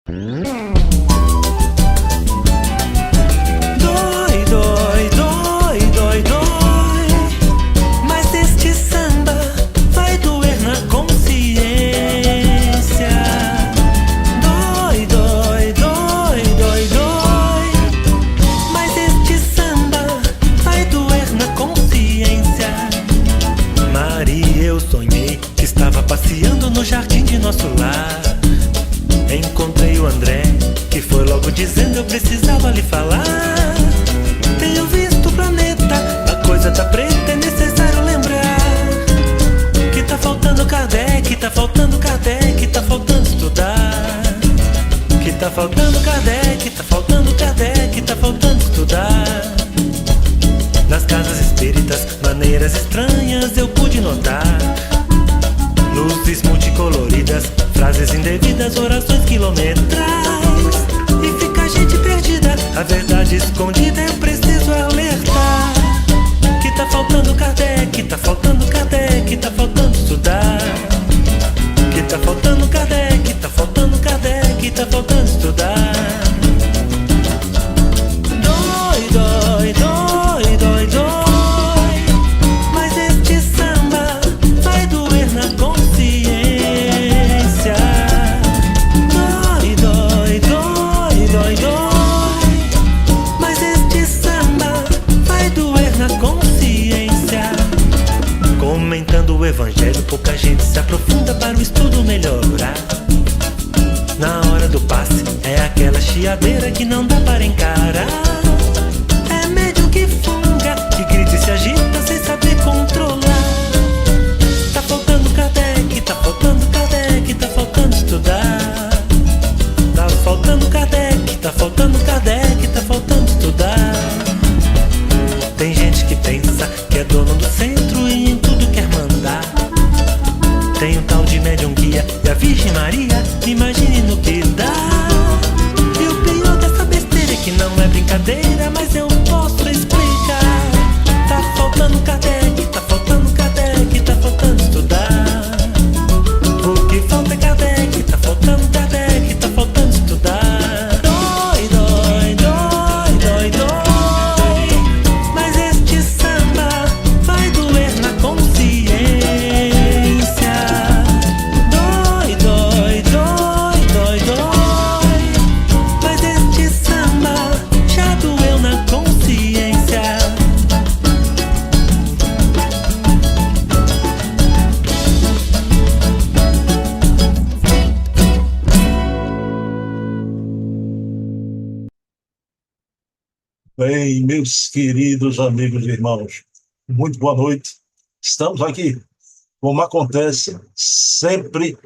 Dói, dói, dói, dói, dói. Mas este samba vai doer na consciência. Dói, dói, dói, dói, dói. Mas este samba vai doer na consciência. Maria, eu sonhei que estava passeando no jardim de nosso lar. Encontrei o André, que foi logo dizendo eu precisava lhe falar. Tenho visto o planeta, a coisa tá preta, é necessário lembrar que tá faltando Kardec, tá faltando Kardec, tá faltando estudar. Que tá faltando Kardec, tá faltando Kardec, tá faltando estudar. Nas casas espíritas, maneiras estranhas eu pude notar. Luzes multicoloridas, frases indevidas, orações quilometrais. E fica a gente perdida, a verdade escondida, eu preciso alertar que tá faltando Kardec, tá faltando Kardec, tá faltando estudar. Que tá faltando Kardec, tá faltando Kardec, tá faltando estudar. Dói, dói, dói, dói, dói. Mas este samba vai doer na consciência. Dói, dói, dói, dói, dói. Mas este samba vai doer na consciência. Comentando o evangelho, pouca gente se aprofunda para o estudo melhorar. Na hora do passe, é aquela chiadeira que não dá para encarar. É médium que funga, que grita e se agita sem saber controlar. Tá faltando Kardec, tá faltando Kardec, tá faltando estudar. Tá faltando Kardec, tá faltando Kardec, tá faltando estudar. Tem gente que pensa que é dono do centro e em tudo quer mandar. Tem um tal de médium guia e a Virgem Maria, imagine no que dá. E o pior dessa besteira é que não é brincadeira, mas eu posso explicar. Tá faltando Kardec, tá faltando Kardec, tá faltando estudar. O que falta é Kardec, tá faltando Kardec, tá faltando estudar. Dói, dói, dói, dói, dói. Mas este samba vai doer na consciência. Dói, dói, dói, dói, dói. Mas este samba já doeu na consciência. Bem, meus queridos amigos e irmãos, muito boa noite. Estamos aqui, como acontece sempre,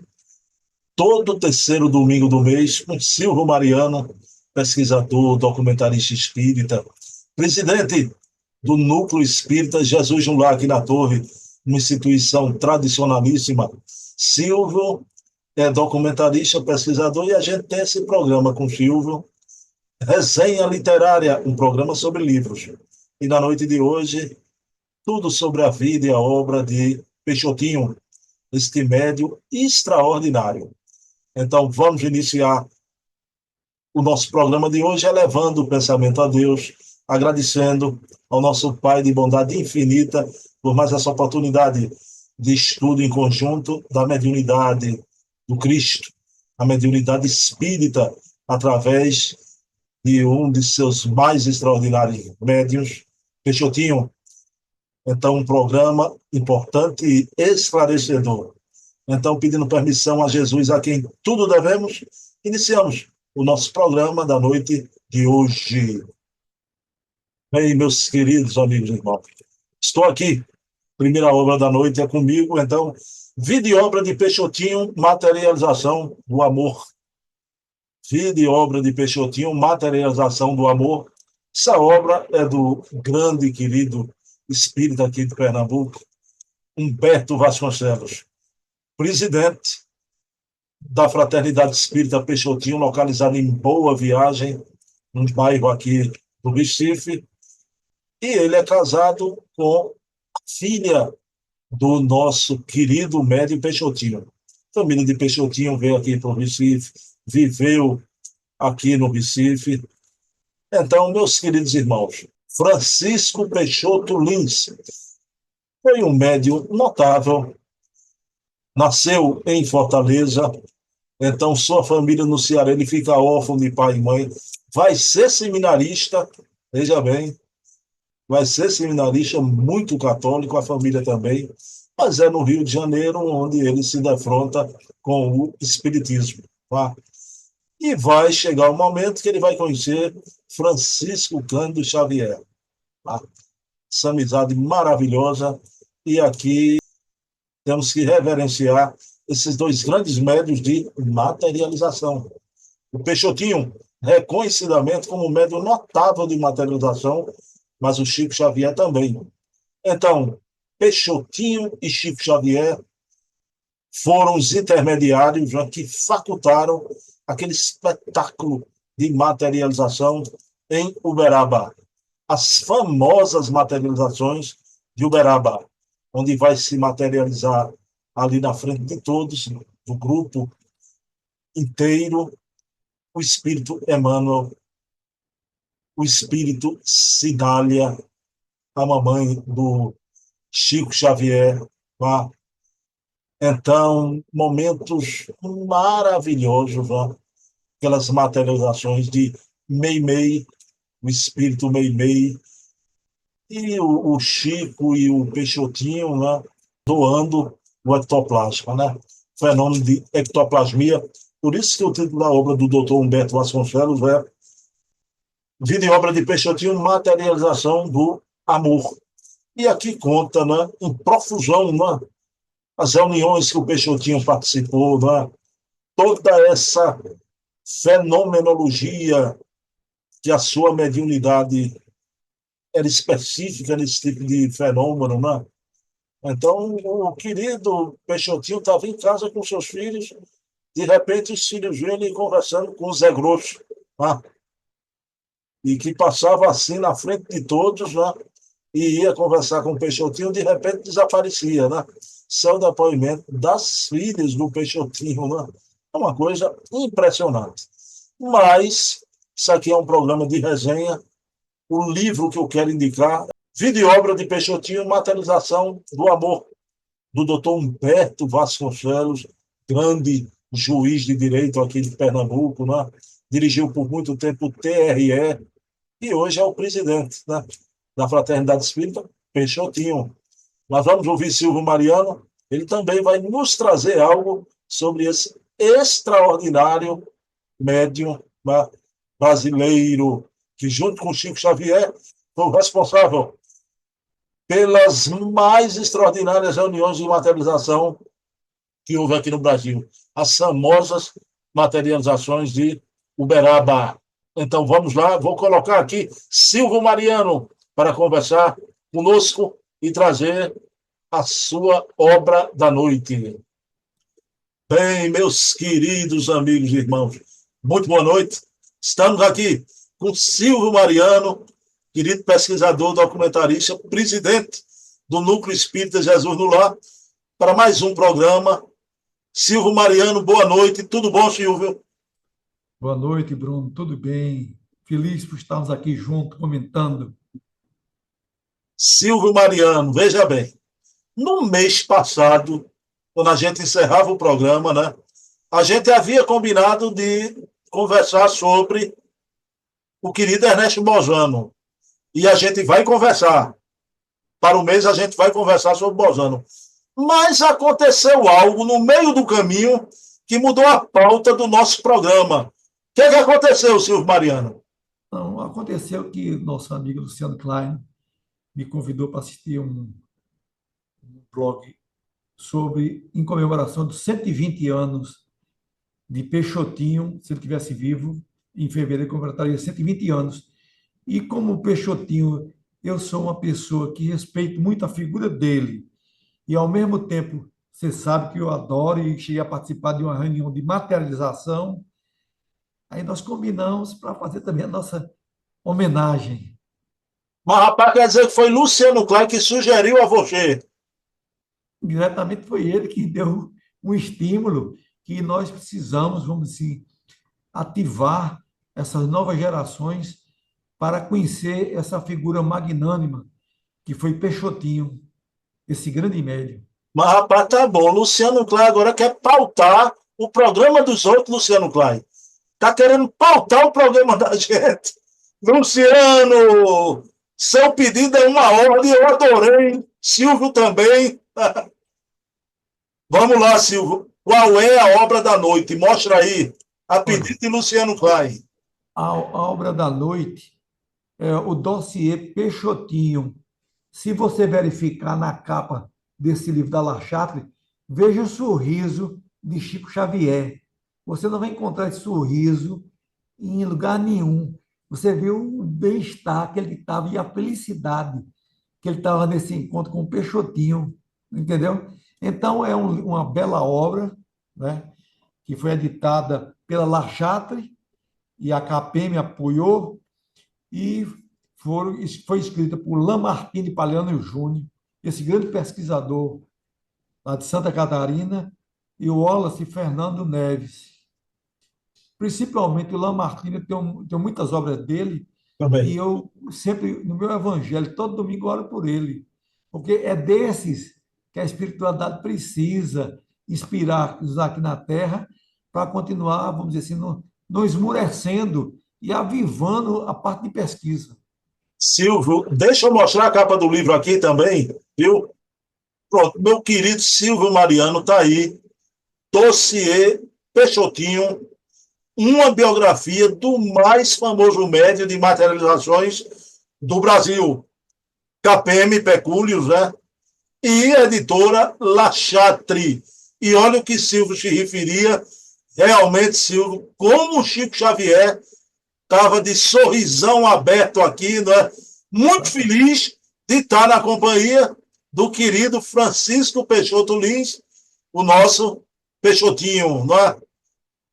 todo terceiro domingo do mês, com Silvio Mariano, pesquisador, documentarista espírita, presidente do Núcleo Espírita Jesus no Lar, aqui na Torre, uma instituição tradicionalíssima. Silvio é documentarista, pesquisador, e a gente tem esse programa com Silvio, Resenha Literária, um programa sobre livros. E na noite de hoje, tudo sobre a vida e a obra de Peixotinho, este médium extraordinário. Então, vamos iniciar o nosso programa de hoje elevando o pensamento a Deus, agradecendo ao nosso Pai de bondade infinita por mais essa oportunidade de estudo em conjunto da mediunidade do Cristo, a mediunidade espírita, através de um de seus mais extraordinários médiuns, Peixotinho. Então, um programa importante e esclarecedor. Então, pedindo permissão a Jesus, a quem tudo devemos, iniciamos o nosso programa da noite de hoje. Bem, meus queridos amigos e irmãos, estou aqui, primeira obra da noite é comigo, então, Vida e Obra de Peixotinho, Materialização do Amor. Vida e Obra de Peixotinho, Materialização do Amor. Essa obra é do grande e querido espírita aqui de Pernambuco, Humberto Vasconcelos, presidente da Fraternidade Espírita Peixotinho, localizada em Boa Viagem, um bairro aqui do Recife, e ele é casado com a filha do nosso querido médium Peixotinho. A família de Peixotinho veio aqui para o Recife, viveu aqui no Recife. Então, meus queridos irmãos, Francisco Peixoto Lins foi um médium notável, nasceu em Fortaleza, então sua família no Ceará, ele fica órfão de pai e mãe, vai ser seminarista, veja bem, vai ser seminarista muito católico, a família também, mas é no Rio de Janeiro onde ele se defronta com o espiritismo, tá? E vai chegar o momento que ele vai conhecer Francisco Cândido Xavier, tá? Essa amizade maravilhosa, e aqui temos que reverenciar esses dois grandes médios de materialização. O Peixotinho, reconhecidamente como um médium notável de materialização, mas o Chico Xavier também. Então, Peixotinho e Chico Xavier foram os intermediários que facultaram aquele espetáculo de materialização em Uberaba. As famosas materializações de Uberaba, onde vai se materializar ali na frente de todos, do grupo inteiro, o espírito Emmanuel, o espírito Cidália, a mamãe do Chico Xavier. Tá? Então, momentos maravilhosos, né? Aquelas materializações de Meimei, o espírito Meimei, e o Chico e o Peixotinho, né? Doando o ectoplasma, né? Fenômeno de ectoplasmia. Por isso que o título da obra do Dr. Humberto Vasconcelos é Vida e Obra de Peixotinho, Materialização do Amor. E aqui conta, né, em profusão, né, as reuniões que o Peixotinho participou, né, toda essa fenomenologia que a sua mediunidade era específica nesse tipo de fenômeno, né? Então, o querido Peixotinho estava em casa com seus filhos, de repente os filhos viram ele conversando com o Zé Grosso, né? E que passava assim na frente de todos, né? E ia conversar com o Peixotinho, de repente desaparecia, né? São depoimento das filhas do Peixotinho, né? É uma coisa impressionante. Mas isso aqui é um programa de resenha. O livro que eu quero indicar, Vida e Obra de Peixotinho, Materialização do Amor, do Dr. Humberto Vasconcelos, grande juiz de direito aqui de Pernambuco, né? Dirigiu por muito tempo o TRE e hoje é o presidente, né, da Fraternidade Espírita, Peixotinho. Nós vamos ouvir Silvio Mariano, ele também vai nos trazer algo sobre esse extraordinário médium, né, brasileiro, que junto com Chico Xavier foi o responsável pelas mais extraordinárias reuniões de materialização que houve aqui no Brasil, as famosas materializações de Uberaba. Então vamos lá, vou colocar aqui Silvio Mariano para conversar conosco e trazer a sua obra da noite. Bem, meus queridos amigos e irmãos, muito boa noite. Estamos aqui com Silvio Mariano, querido pesquisador, documentarista, presidente do Núcleo Espírita Jesus no Lar, para mais um programa. Silvio Mariano, boa noite. Tudo bom, Silvio? Boa noite, Bruno. Tudo bem? Feliz por estarmos aqui juntos, comentando. Silvio Mariano, veja bem, no mês passado, quando a gente encerrava o programa, né, a gente havia combinado de conversar sobre o querido Ernesto Bozano. E a gente vai conversar. Para o mês a gente vai conversar sobre Bozano. Mas aconteceu algo no meio do caminho que mudou a pauta do nosso programa. O que aconteceu, Silvio Mariano? Não, aconteceu que nosso amigo Luciano Klein me convidou para assistir um blog sobre, em comemoração dos 120 anos de Peixotinho, se ele tivesse vivo, em fevereiro ele completaria 120 anos. E como o Peixotinho, eu sou uma pessoa que respeito muito a figura dele, e ao mesmo tempo, você sabe que eu adoro e cheguei a participar de uma reunião de materialização. Aí nós combinamos para fazer também a nossa homenagem. Mas, rapaz, quer dizer que foi Luciano Klein que sugeriu a você. Diretamente foi ele que deu um estímulo que nós precisamos, vamos assim, ativar essas novas gerações para conhecer essa figura magnânima que foi Peixotinho, esse grande médium. Mas, rapaz, tá bom. Luciano Klein agora quer pautar o programa dos outros, Luciano Klein. Tá querendo pautar o programa da gente. Luciano, seu pedido é uma ordem, eu adorei. Silvio também. Vamos lá, Silvio. Qual é a obra da noite? Mostra aí. A Olha, pedido de Luciano Klein. a obra da noite é o dossiê Peixotinho. Se você verificar na capa desse livro da La Chatre, veja o sorriso de Chico Xavier. Você não vai encontrar esse sorriso em lugar nenhum. Você vê o bem-estar que ele estava e a felicidade que ele estava nesse encontro com o Peixotinho, entendeu? Então, é uma bela obra, né, que foi editada pela La Chatre e a KPM apoiou, e foi escrita por Lamartine Palhano Júnior, esse grande pesquisador lá de Santa Catarina, e o Wallace Fernando Neves. Principalmente o Lamartine, tem muitas obras dele, e Também. eu sempre, no meu evangelho, todo domingo eu oro por ele, porque é desses que a espiritualidade precisa inspirar-nos aqui na Terra para continuar, vamos dizer assim, não esmurecendo e avivando a parte de pesquisa. Silvio, deixa eu mostrar a capa do livro aqui também, viu? Pronto, meu querido Silvio Mariano está aí. Dossiê Peixotinho, uma biografia do mais famoso médium de materializações do Brasil, KPM Pecúlios, né? E editora La Chatre. E olha o que Silvio se referia, realmente, Silvio, como o Chico Xavier estava de sorrisão aberto aqui, né? Muito feliz de estar na companhia do querido Francisco Peixoto Lins, o nosso Peixotinho, né?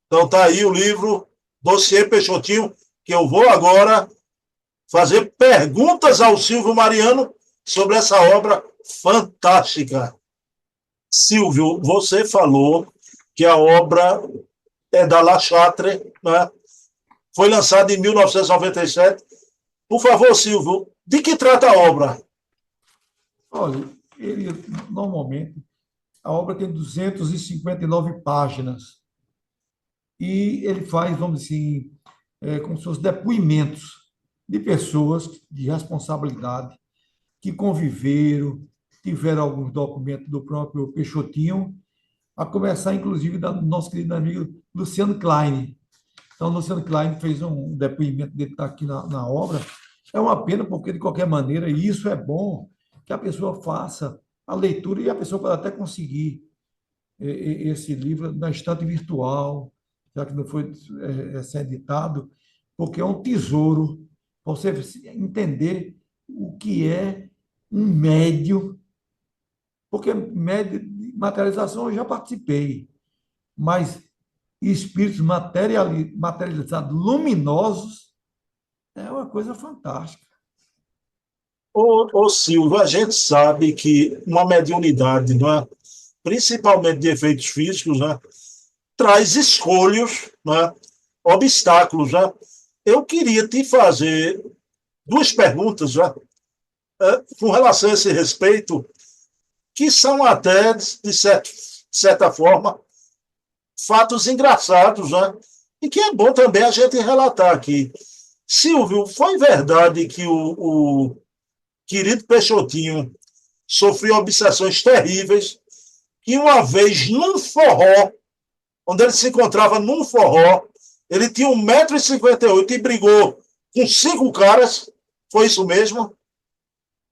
Então tá aí o livro Dossiê Peixotinho, que eu vou agora fazer perguntas ao Silvio Mariano sobre essa obra fantástica. Silvio, você falou que a obra é da La Chatre, né? Foi lançada em 1997. Por favor, Silvio, de que trata a obra? Olha, ele normalmente a obra tem 259 páginas e ele faz, vamos dizer assim, como se fossem depoimentos de pessoas de responsabilidade que conviveram, tiveram alguns documentos do próprio Peixotinho, a começar, inclusive, do nosso querido amigo Luciano Klein. Então, o Luciano Klein fez um depoimento dele, está aqui na obra. É uma pena, porque, de qualquer maneira, e isso é bom, que a pessoa faça a leitura e a pessoa pode até conseguir esse livro na estante virtual, já que não foi ser editado, porque é um tesouro para você entender o que é um médio, porque médio de materialização eu já participei, mas espíritos materializados luminosos é uma coisa fantástica. Ô Silvio, a gente sabe que uma mediunidade, não é? Principalmente de efeitos físicos, né? Traz escolhos, né? Obstáculos. Né? Eu queria te fazer duas perguntas, né? Com relação a esse respeito, que são até, certa forma, fatos engraçados, né? E que é bom também a gente relatar aqui. Silvio, foi verdade que o querido Peixotinho sofreu obsessões terríveis, que uma vez num forró, onde ele se encontrava num forró, ele tinha 1,58 m e brigou com 5 caras, foi isso mesmo?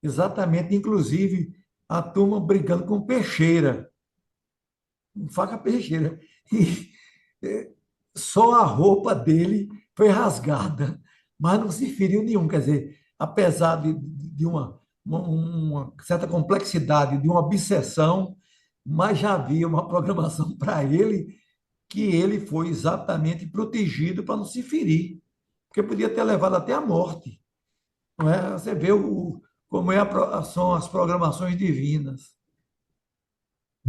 Exatamente, inclusive a turma brigando com Peixeira, com faca Peixeira. E só a roupa dele foi rasgada, mas não se feriu nenhum. Quer dizer, apesar de uma certa complexidade, de uma obsessão, mas já havia uma programação para ele que ele foi exatamente protegido para não se ferir, porque podia ter levado até a morte. Não é? Você vê como são as programações divinas.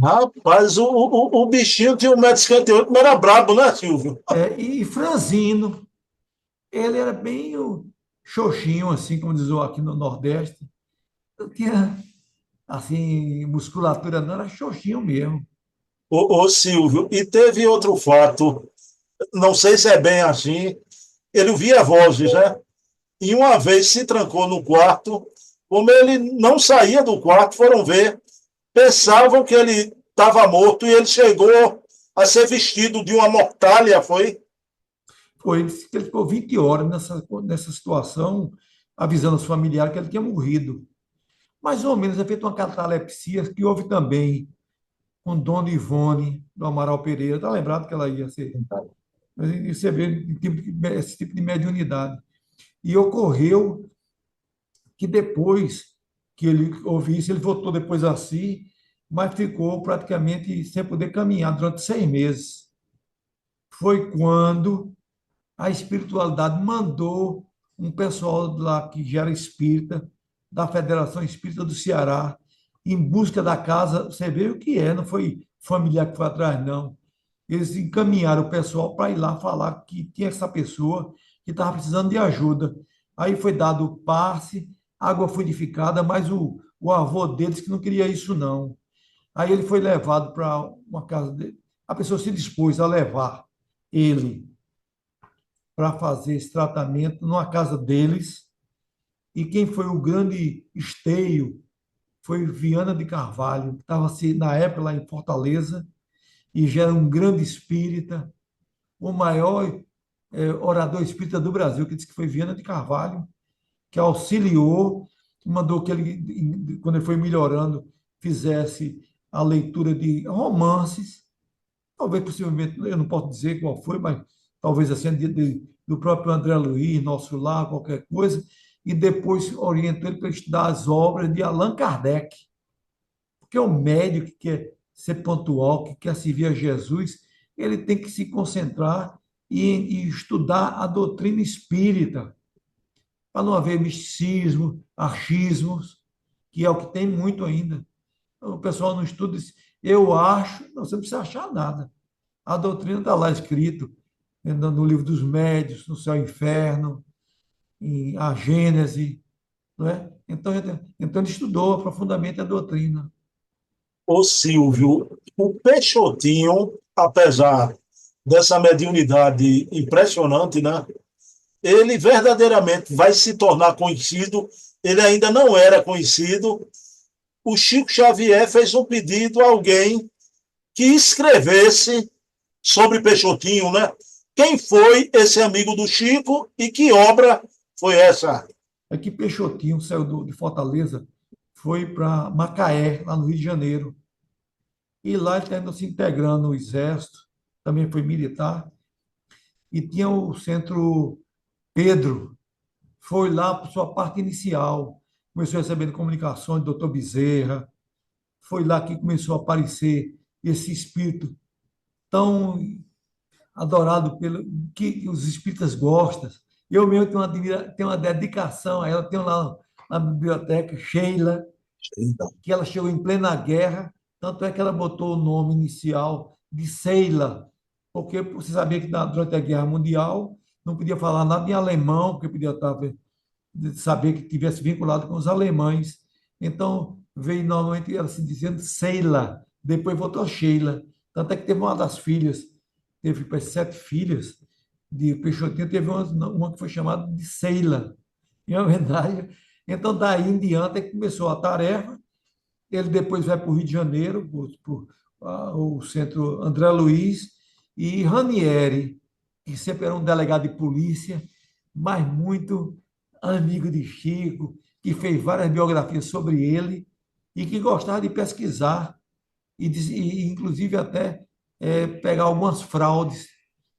Rapaz, o bichinho tinha 1,58 m, mas era brabo, né, Silvio? E franzino, Ele era bem xoxinho, assim, como diz aqui no Nordeste. Não tinha, assim, musculatura, não, era xoxinho mesmo. Ô Silvio, e teve outro fato, não sei se é bem assim, ele via vozes, né? E uma vez se trancou no quarto, como ele não saía do quarto, foram ver, pensavam que ele estava morto e ele chegou a ser vestido de uma mortalha, foi? Foi, ele disse que ele ficou 20 horas nessa situação, avisando os familiares que ele tinha morrido. Mais ou menos, é feito uma catalepsia que houve também com Dona Ivone, do Amaral Pereira. Está lembrado que ela ia ser. Mas você vê esse tipo de mediunidade. E ocorreu que depois que ele ouviu isso, ele voltou depois a si, mas ficou praticamente sem poder caminhar durante 6 meses. Foi quando a espiritualidade mandou um pessoal lá que já era espírita, da Federação Espírita do Ceará, em busca da casa. Você vê o que é, não foi familiar que foi atrás, não. Eles encaminharam o pessoal para ir lá falar que tinha essa pessoa que estava precisando de ajuda. Aí foi dado o passe, água fluidificada, mas o avô deles que não queria isso, não. Aí ele foi levado para uma casa dele. A pessoa se dispôs a levar ele para fazer esse tratamento numa casa deles. E quem foi o grande esteio foi Viana de Carvalho, que estava na época lá em Fortaleza, e já era um grande espírita, o maior orador espírita do Brasil, que disse que foi Viana de Carvalho, que auxiliou, mandou que ele, quando ele foi melhorando, fizesse a leitura de romances, talvez possivelmente, eu não posso dizer qual foi, mas talvez assim, do próprio André Luiz, Nosso Lar, qualquer coisa, e depois orientou ele para estudar as obras de Allan Kardec, porque o médico que quer ser pontual, que quer servir a Jesus, ele tem que se concentrar e estudar a doutrina espírita, para não haver misticismo, achismos, que é o que tem muito ainda. O pessoal não estuda isso. Eu acho, não, você não precisa achar nada. A doutrina está lá escrito no livro dos médios, no céu e inferno, em a Gênese, não é? Então ele estudou profundamente a doutrina. Ô Silvio, o Peixotinho, apesar dessa mediunidade impressionante, né? Ele verdadeiramente vai se tornar conhecido, ele ainda não era conhecido. O Chico Xavier fez um pedido a alguém que escrevesse sobre Peixotinho, né? Quem foi esse amigo do Chico e que obra foi essa? É que Peixotinho saiu de Fortaleza, foi para Macaé, lá no Rio de Janeiro. E lá ele está indo se integrando no Exército, também foi militar. E tinha o Centro Pedro, foi lá para sua parte inicial, começou recebendo comunicações do Dr. Bezerra, foi lá que começou a aparecer esse espírito tão adorado pelo que os espíritas gostam. Eu mesmo tenho uma dedicação a ela, tenho lá na biblioteca Sheila, que ela chegou em plena guerra, tanto é que ela botou o nome inicial de Sheila, porque você sabia que durante a Guerra Mundial não podia falar nada em alemão, porque podia saber que tivesse vinculado com os alemães. Então, veio normalmente ela se dizendo Sheila, depois voltou Sheila. Tanto é que teve uma das filhas, teve 7 filhas de Peixotinho, teve uma que foi chamada de Sheila, em homenagem. Então, daí em diante, é que começou a tarefa. Ele depois vai para o Rio de Janeiro, o centro André Luiz, e Ranieri, que sempre era um delegado de polícia, mas muito amigo de Chico, que fez várias biografias sobre ele e que gostava de pesquisar e inclusive até pegar algumas fraudes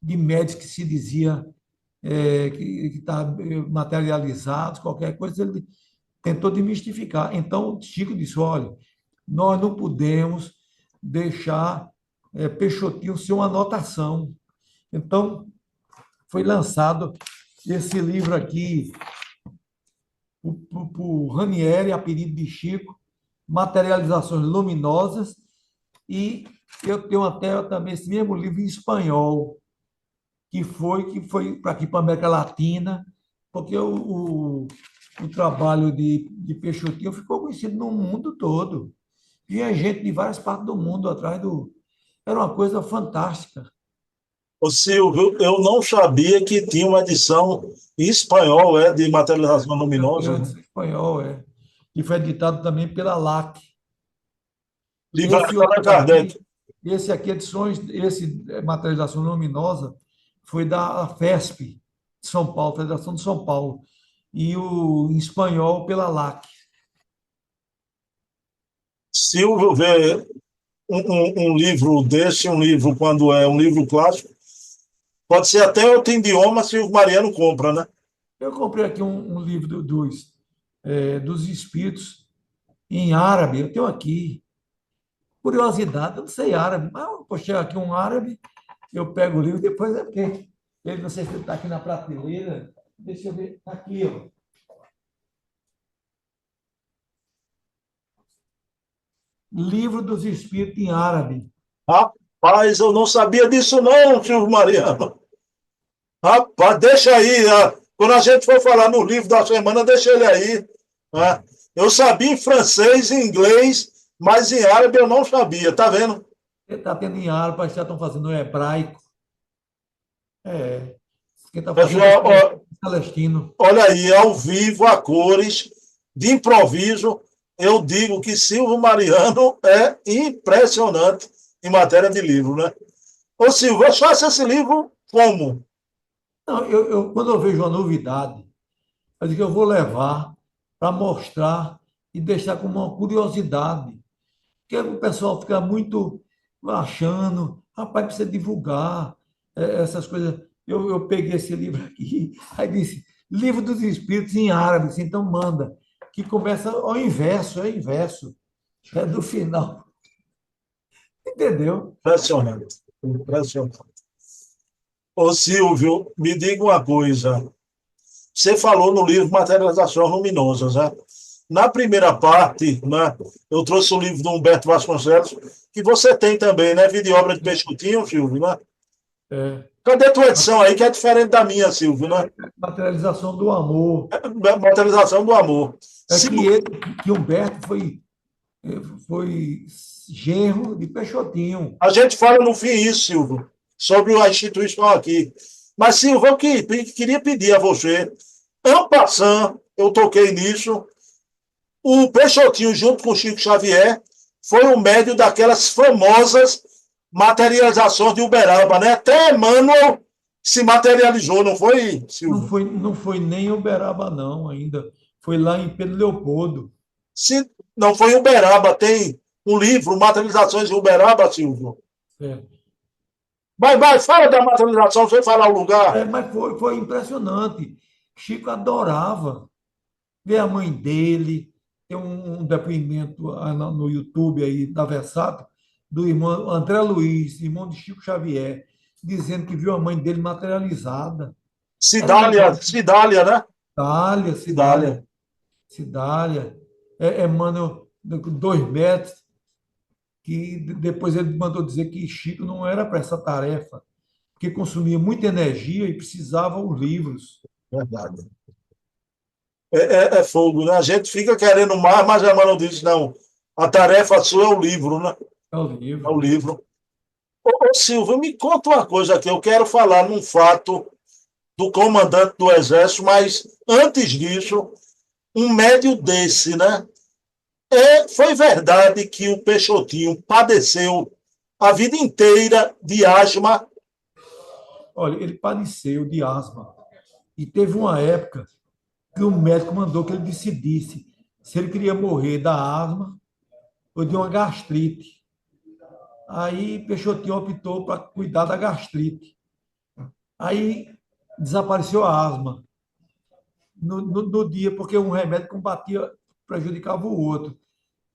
de médicos que se dizia que está materializados, qualquer coisa, ele tentou desmistificar. Então, Chico disse, olha, nós não podemos deixar Peixotinho ser uma anotação. Então, foi lançado esse livro aqui, por Ranieri, a pedido de Chico, Materializações Luminosas, e eu tenho até também esse mesmo livro em espanhol, que foi para aqui, para a América Latina, porque o trabalho de Peixotinho ficou conhecido no mundo todo. Vinha gente de várias partes do mundo atrás do. Era uma coisa fantástica. Ô Silvio, eu não sabia que tinha uma edição em espanhol, de materialização luminosa, né? Em espanhol, é. E foi editado também pela LAC. Esse Livraria Allan outro Kardec. aqui, esse aqui, edições, esse Materialização Luminosa, foi da FESP, de São Paulo, Federação de São Paulo. E o em espanhol pela LAC. Silvio vê um livro desse, um livro, quando é um livro clássico, pode ser até outro idioma, Silvio Mariano compra, né? Eu comprei aqui um livro dos espíritos em árabe, eu tenho aqui. Curiosidade, eu não sei árabe, mas eu vou chegar aqui um árabe, eu pego o livro, depois é porque ele não sei se está aqui na prateleira. Deixa eu ver, está aqui, ó. Livro dos Espíritos em árabe. Rapaz, eu não sabia disso não, Silvio Mariano. Rapaz, deixa aí. Quando a gente for falar no livro da semana, deixa ele aí. Né? Eu sabia em francês, em inglês, mas em árabe eu não sabia, tá vendo? Ele está tendo em árabe, parece que já estão fazendo hebraico. É, quem está fazendo é Pessoal, Celestino. olha aí, ao vivo, a cores, de improviso, eu digo que Silvio Mariano é impressionante em matéria de livro, né? Ô Silvio, eu faço esse livro como? Não, quando eu vejo uma novidade, eu digo que eu vou levar para mostrar e deixar como uma curiosidade. Porque o pessoal fica muito achando, rapaz, precisa divulgar essas coisas. Eu peguei esse livro aqui, aí disse, Livro dos Espíritos em árabe, disse, então manda, que começa ao inverso, é inverso, é do final, entendeu? Impressionante, impressionante. Ô Silvio, me diga uma coisa. Você falou no livro Materializações Luminosas, né? Na primeira parte, né, eu trouxe o livro do Humberto Vasconcelos, que você tem também, né? Vida e obra de Peixotinho, Silvio, né? É, Cadê a tua edição aí, que é diferente da minha, Silvio, né? materialização do amor. Materialização do amor. É que Silvio, que Humberto foi genro de Peixotinho. a gente fala no fim isso, Silvio, sobre a instituição aqui. Mas, Silvio, eu queria pedir a você, en passant, eu toquei nisso, o Peixotinho, junto com o Chico Xavier, foi o médio daquelas famosas materializações de Uberaba, né? Até Emmanuel se materializou, não foi, Silvio? Não foi nem Uberaba, não, ainda. Foi lá em Pedro Leopoldo. Se não foi Uberaba, tem um livro, Materializações de Uberaba, Silvio. É. Vai, fala da materialização, sem falar o lugar. Mas foi impressionante. Chico adorava ver a mãe dele. Tem um depoimento no YouTube aí da Versato, do irmão André Luiz, irmão de Chico Xavier, dizendo que viu a mãe dele materializada. Era um Cidália, negócio. Cidália, né? Cidália, Cidália. Cidália, Cidália. Emmanuel, 2 metros, que depois ele mandou dizer que Chico não era para essa tarefa, porque consumia muita energia e precisava os livros. Verdade. É fogo, né? A gente fica querendo mais, mas a Emmanuel diz, não, a tarefa sua é o livro, né? É o É o livro. livro. Ô Silvio, me conta uma coisa aqui. Eu quero falar num fato do comandante do Exército, mas antes disso, um médio desse, né? Foi verdade que o Peixotinho padeceu a vida inteira de asma. Olha, ele padeceu de asma e teve uma época que o médico mandou que ele decidisse se ele queria morrer da asma ou de uma gastrite. Aí Peixotinho optou para cuidar da gastrite. Aí desapareceu a asma no dia, porque um remédio combatia, prejudicava o outro.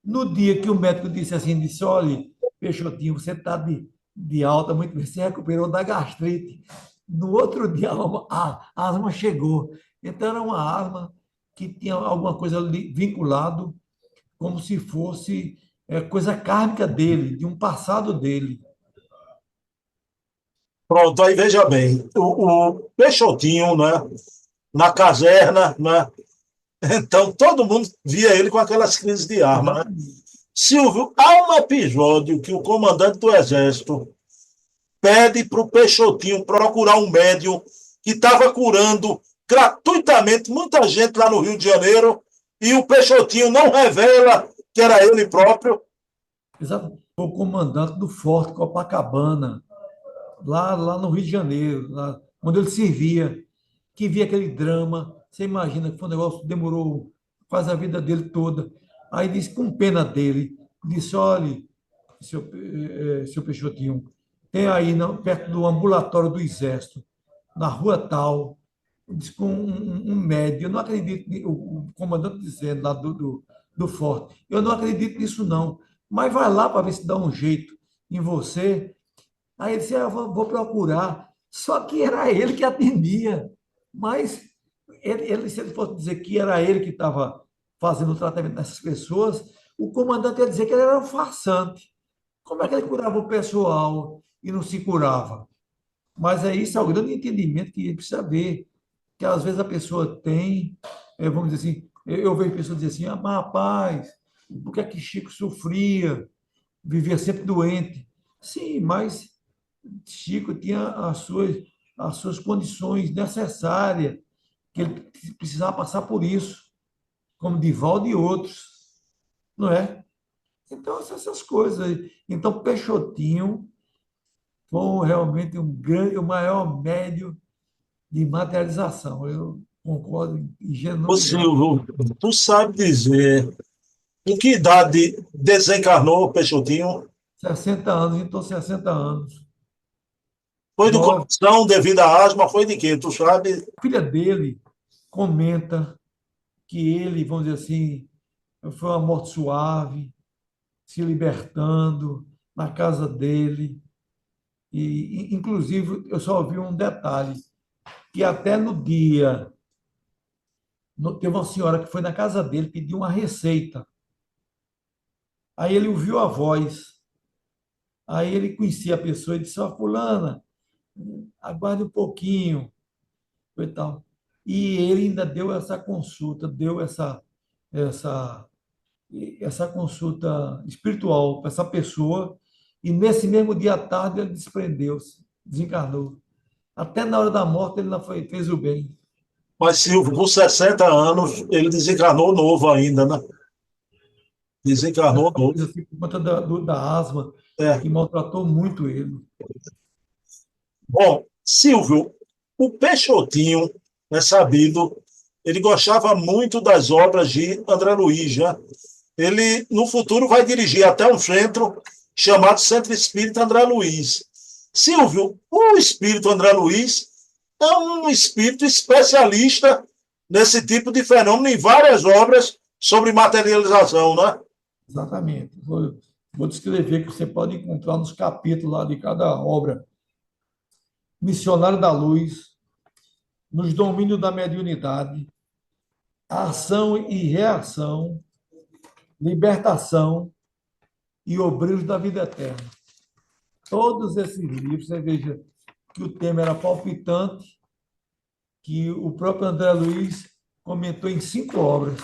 No dia que o médico disse assim, disse, olha, Peixotinho, você está de alta, muito bem, você recuperou da gastrite. No outro dia, a asma chegou. Então, era uma asma que tinha alguma coisa vinculado, como se fosse coisa kármica dele, de um passado dele. Pronto, aí veja bem, o Peixotinho, né, na caserna, né, então todo mundo via ele com aquelas crises de arma, né? Exatamente. Silvio, há um episódio que o comandante do Exército pede para o Peixotinho procurar um médium que estava curando gratuitamente muita gente lá no Rio de Janeiro e o Peixotinho não revela que era ele próprio. Exatamente. Foi o comandante do Forte Copacabana, lá no Rio de Janeiro, lá, onde ele servia, que via aquele drama. Você imagina que foi um negócio que demorou quase a vida dele toda. Aí disse, com pena dele, disse: olhe, seu Peixotinho, tem aí perto do ambulatório do Exército, na rua tal, disse com um médico. Eu não acredito, o comandante dizendo lá do Forte, eu não acredito nisso não, mas vai lá para ver se dá um jeito em você. Aí ele disse: eu vou procurar. Só que era ele que atendia. Mas se ele fosse dizer que era ele que estava fazendo o tratamento dessas pessoas, o comandante ia dizer que ele era um farsante. Como é que ele curava o pessoal e não se curava? Mas é isso, é o grande entendimento que ele precisa ver, que às vezes a pessoa tem, vamos dizer assim, eu vejo pessoas dizer assim: ah, mas rapaz, por que é que Chico sofria, vivia sempre doente? Sim, mas Chico tinha as suas condições necessárias, que ele precisava passar por isso, como Divaldo e outros, não é? Então, essas coisas aí. Então, Peixotinho foi realmente o maior médio de materialização. Eu concordo em gênero Ô e grau. Silvio, tu sabe dizer em que idade desencarnou o Peixotinho? 60 anos, então 60 anos. Foi do Nove. coração devido à asma? Foi de quê? Tu sabe? A filha dele comenta que ele, vamos dizer assim, foi uma morte suave, se libertando na casa dele. Inclusive, eu só ouvi um detalhe, que até no dia, teve uma senhora que foi na casa dele pedir uma receita. Aí ele ouviu a voz, aí ele conhecia a pessoa e disse: ó, fulana, aguarde um pouquinho, e tal. E ele ainda deu essa consulta, deu essa, essa consulta espiritual para essa pessoa, e nesse mesmo dia à tarde ele desprendeu-se, desencarnou. Até na hora da morte ele não fez o bem. Mas Silvio, com 60 anos, ele desencarnou novo ainda, né? Desencarnou novo. Talvez assim, por conta da asma, É. que maltratou muito ele. Bom, Silvio, o Peixotinho, é sabido, ele gostava muito das obras de André Luiz, né? Ele, no futuro, vai dirigir até um centro chamado Centro Espírita André Luiz. Silvio, o espírito André Luiz é um espírito especialista nesse tipo de fenômeno em várias obras sobre materialização, né? Exatamente. Vou descrever, que você pode encontrar nos capítulos lá de cada obra. Missionário da Luz, nos domínios da mediunidade, ação e reação, libertação e obreiros da vida eterna. Todos esses livros, você veja que o tema era palpitante, que o próprio André Luiz comentou em 5 obras.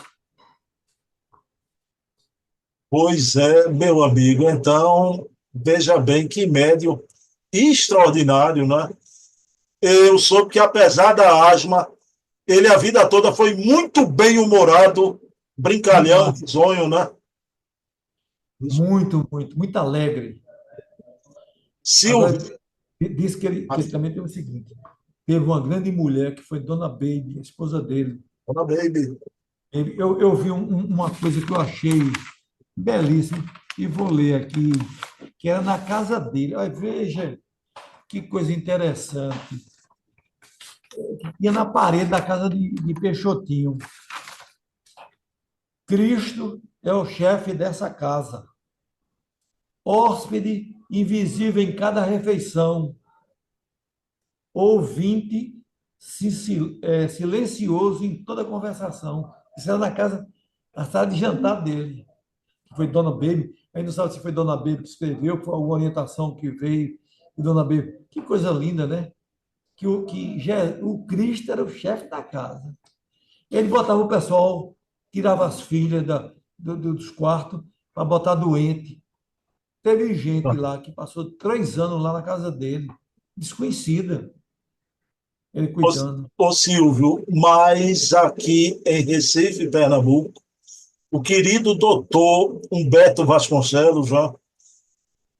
Pois é, meu amigo. Então, veja bem que médium extraordinário, né? Eu soube que, apesar da asma, ele a vida toda foi muito bem-humorado, brincalhão, Demais. risonho, né? Muito, muito, muito alegre. Silvio, Agora, diz que ele também tem o seguinte: teve uma grande mulher que foi Dona Baby, a esposa dele. Dona Baby. Eu vi uma coisa que eu achei belíssima e vou ler aqui, que era na casa dele. Olha, veja que coisa interessante. Ia na parede da casa de Peixotinho. Cristo é o chefe dessa casa, hóspede invisível em cada refeição, ouvinte silencioso em toda conversação. Isso era na sala de jantar dele, que foi Dona Baby. A gente não sabe se foi Dona Baby que escreveu, foi alguma orientação que veio. e Dona B. Que coisa linda, né? O Cristo era o chefe da casa. Ele botava o pessoal, tirava as filhas dos quartos para botar doente. Teve gente lá que passou 3 anos lá na casa dele, desconhecida, ele Ô, cuidando. ô Silvio, mas aqui em Recife, Pernambuco, o querido doutor Humberto Vasconcelos, já,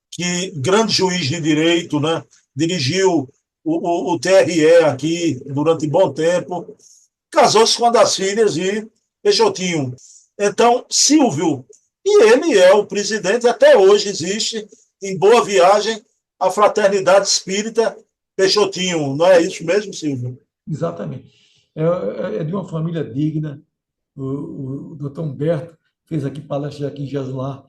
que grande juiz de direito, né? Dirigiu o TRE aqui durante bom tempo, casou-se com uma das filhas de Peixotinho. Então, Silvio, e ele é o presidente, até hoje existe, em Boa Viagem, a Fraternidade Espírita Peixotinho. Não é isso mesmo, Silvio? Exatamente. É de uma família digna. O doutor Humberto fez aqui palestra aqui em Jesular.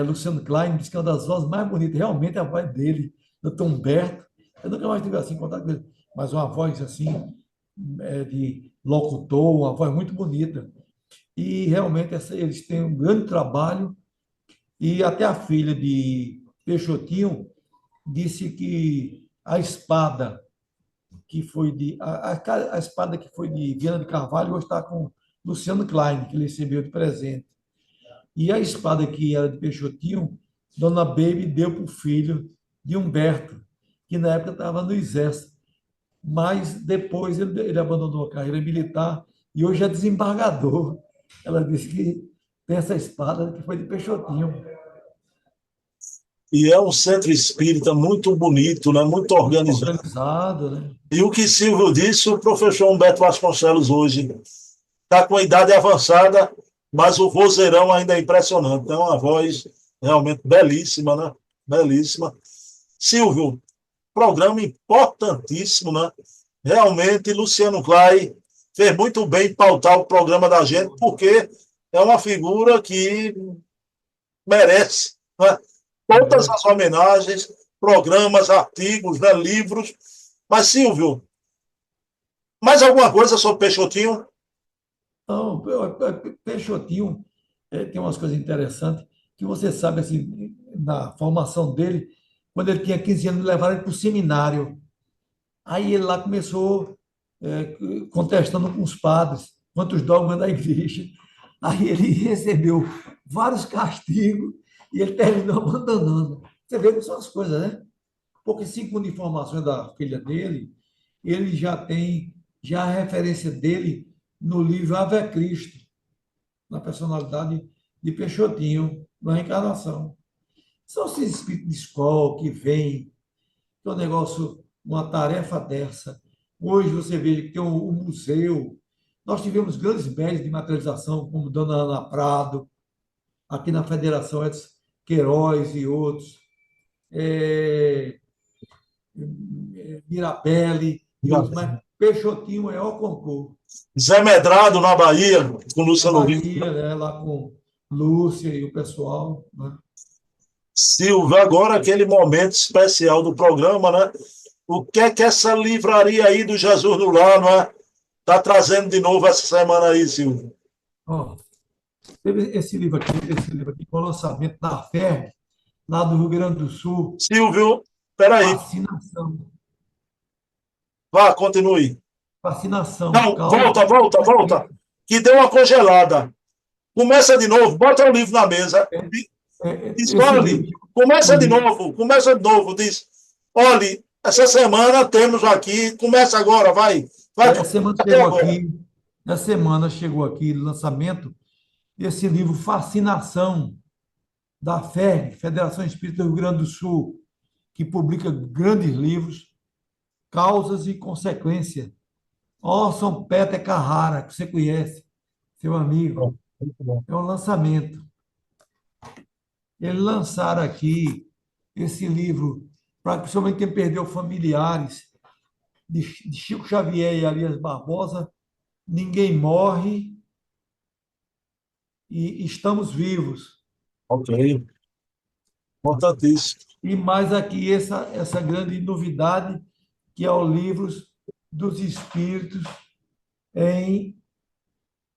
Luciano Klein disse que é uma das vozes mais bonitas, realmente é a voz dele, doutor Humberto. Eu nunca mais tive assim contato com ele, mas uma voz assim, de locutor, uma voz muito bonita. E realmente eles têm um grande trabalho. E até a filha de Peixotinho disse que a espada que foi a espada que foi de Viana de Carvalho hoje está com Luciano Klein, que ele recebeu de presente. E a espada que era de Peixotinho, Dona Baby deu para o filho de Humberto, que na época estava no exército. Mas depois ele abandonou a carreira militar e hoje é desembargador. Ela disse que tem essa espada que foi de Peixotinho. E é um centro espírita muito bonito, né? Muito organizado. Organizado, né? E o que Silvio disse, o professor Humberto Vasconcelos hoje está com a idade avançada, mas o vozeirão ainda é impressionante. É uma voz realmente belíssima, né? Belíssima. Silvio, programa importantíssimo, né? Realmente, Luciano Clay fez muito bem em pautar o programa da gente, porque é uma figura que merece, né? Todas as homenagens, programas, artigos, né? Livros. Mas, Silvio, mais alguma coisa sobre Peixotinho? Não, Peixotinho tem umas coisas interessantes que você sabe, assim, na formação dele, quando ele tinha 15 anos, levaram ele para o seminário. Aí ele lá começou contestando com os padres quanto os dogmas da igreja. Aí ele recebeu vários castigos e ele terminou abandonando. Você vê como são as coisas, né? Porque, segundo informações da filha dele, ele já a referência dele no livro Ave Cristo, na personalidade de Peixotinho, na reencarnação. São esses espíritos de escola que vêm, que é um negócio, uma tarefa dessa. Hoje você vê que tem o museu. Nós tivemos grandes médios de materialização, como Dona Ana Prado, aqui na Federação Edson Queiroz e outros. É, Mirabelli e outros, mas Peixotinho, o maior concurso. Zé Medrado, na Bahia, com Na Luciano Huck. Bahia, né, lá com Lúcia e o pessoal, né? Silvio, agora aquele momento especial do programa, né? O que é que essa livraria aí do Jesus do Lar, não é? Tá trazendo de novo essa semana aí, Silvio? Ó, teve esse livro aqui com o lançamento da FERJ, lá do Rio Grande do Sul, Silvio, peraí, Fascinação. vá, continue. Fascinação, Não, causa. volta, que deu uma congelada. Começa de novo, bota o livro na mesa. Esse livro, Escolhe, o livro, começa de novo, diz, olhe, essa semana temos aqui, começa agora, vai essa semana até chegou agora. aqui, essa semana chegou aqui, lançamento, esse livro Fascinação, da FERJ, Federação Espírita do Rio Grande do Sul, que publica grandes livros, Causas e Consequências. Orson Peter Carrara, que você conhece, seu amigo, Muito bom. é um lançamento. Eles lançaram aqui esse livro para principalmente quem perdeu familiares, de Chico Xavier e Elias Barbosa, Ninguém Morre e Estamos Vivos. Ok, importantíssimo. E mais aqui essa grande novidade, que é o livro dos Espíritos em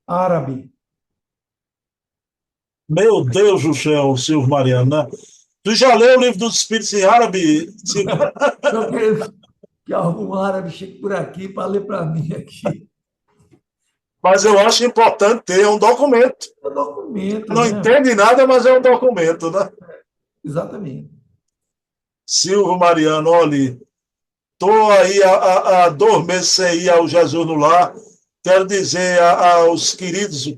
árabe. Meu Deus do céu, Silvio Mariano, né? Tu já leu o livro dos Espíritos em árabe? Eu quero que algum árabe chegue por aqui para ler para mim aqui. Mas eu acho importante ter um documento. É um documento, Não né? entende nada, mas é um documento, né? Exatamente. Silvio Mariano, olha, estou aí há 2 meses sem ir ao Jesus no Lar. Quero dizer aos queridos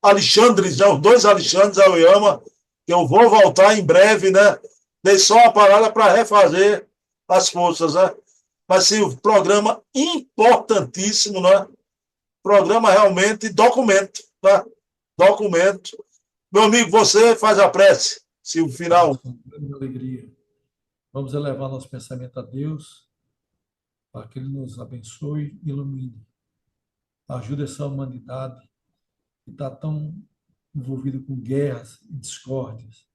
Alexandres, né, os 2 Alexandres Aoyama, que eu vou voltar em breve, né? Dei só uma parada para refazer as forças, né? Mas sim, um programa importantíssimo, né? Programa realmente documento, tá? Documento. Meu amigo, você faz a prece, se o final. Com grande alegria. Vamos elevar nosso pensamento a Deus para que Ele nos abençoe e ilumine. Ajude essa humanidade que está tão envolvida com guerras e discórdias,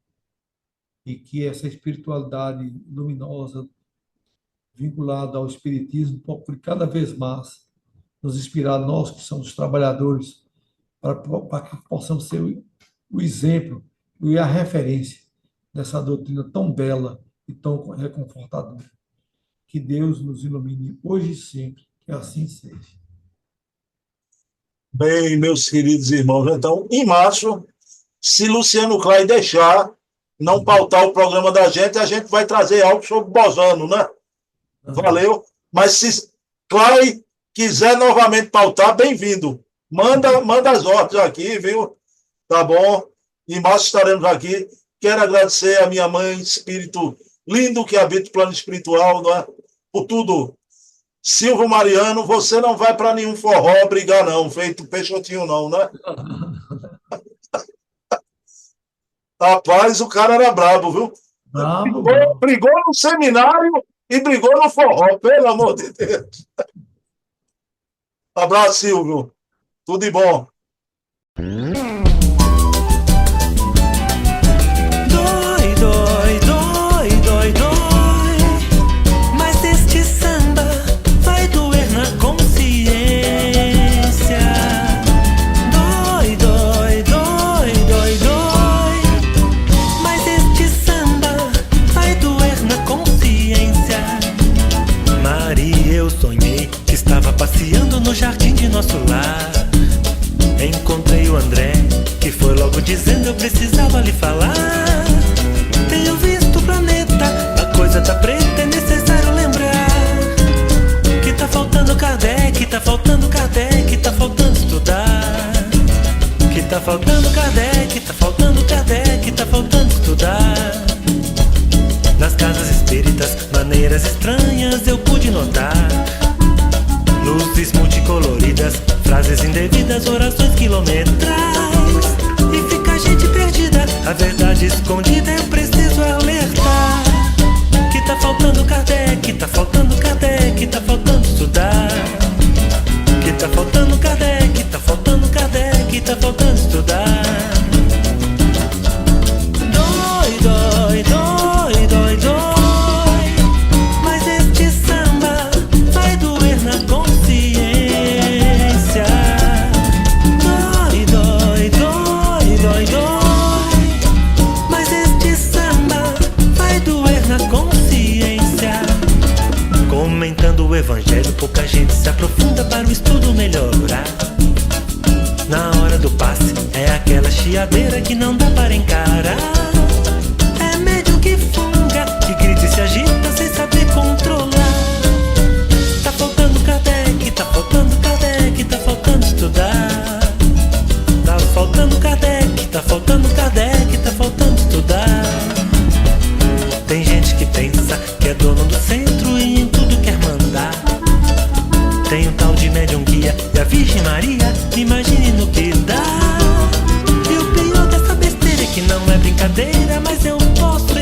e que essa espiritualidade luminosa, vinculada ao Espiritismo, procure cada vez mais nos inspirar, nós que somos trabalhadores, para que possamos ser o exemplo e a referência dessa doutrina tão bela e tão reconfortadora. Que Deus nos ilumine hoje e sempre, que assim seja. Bem, meus queridos irmãos, então, em março, se Luciano Klein deixar, não pautar o programa da gente, a gente vai trazer algo sobre Bosano, né? Valeu. Mas se Klein quiser novamente pautar, bem-vindo. Manda as ordens aqui, viu? Tá bom? Em março estaremos aqui. Quero agradecer a minha mãe, espírito lindo que habita o plano espiritual, não é? Por tudo. Silvio Mariano, você não vai para nenhum forró brigar, não, feito Peixotinho, não, né? Rapaz, o cara era brabo, viu? Bravo. Brigou no seminário e brigou no forró, pelo amor de Deus. Abraço, Silvio. Tudo de bom. Dói, dói, dói, dói, dói. Mas este samba vai doer na consciência. Dói, dói, dói, dói, dói. Mas este samba vai doer na consciência. Maria, eu sonhei que estava passeando no jardim de nosso lar. Encontrei o André, que foi logo dizendo eu precisava lhe falar. Tenho visto o planeta, a coisa tá preta, é necessário lembrar que tá faltando Kardec, tá faltando Kardec, tá faltando estudar. Que tá faltando Kardec, tá faltando Kardec, tá faltando estudar. Nas casas espíritas, maneiras estranhas eu pude notar. Luzes multicoloridas, frases indevidas, orações quilometrais. E fica a gente perdida, a verdade escondida, eu preciso alertar. Que tá faltando Kardec, tá faltando Kardec, tá faltando estudar. Que tá faltando Kardec, tá faltando Kardec, tá faltando estudar. Dói, dói, dói, dói, dói. Mas este samba vai doer na consciência. Dói, dói, dói, dói, dói. Mas este samba vai doer na consciência. Comentando o evangelho, pouca gente se aprofunda para o estudo melhorar. Na hora do passe, é aquela chiadeira que não dá para encarar. É médium que funga, que grita e se agita sem saber controlar. Tá faltando Kardec, tá faltando Kardec, tá faltando estudar. Tá faltando Kardec, tá faltando Kardec, tá faltando estudar. Tem gente que pensa que é dono do centro e em tudo quer mandar. Tem um tal de médium guia e a Virgem Maria, imagine no que dá. E o pior dessa besteira é que não é brincadeira, mas eu posso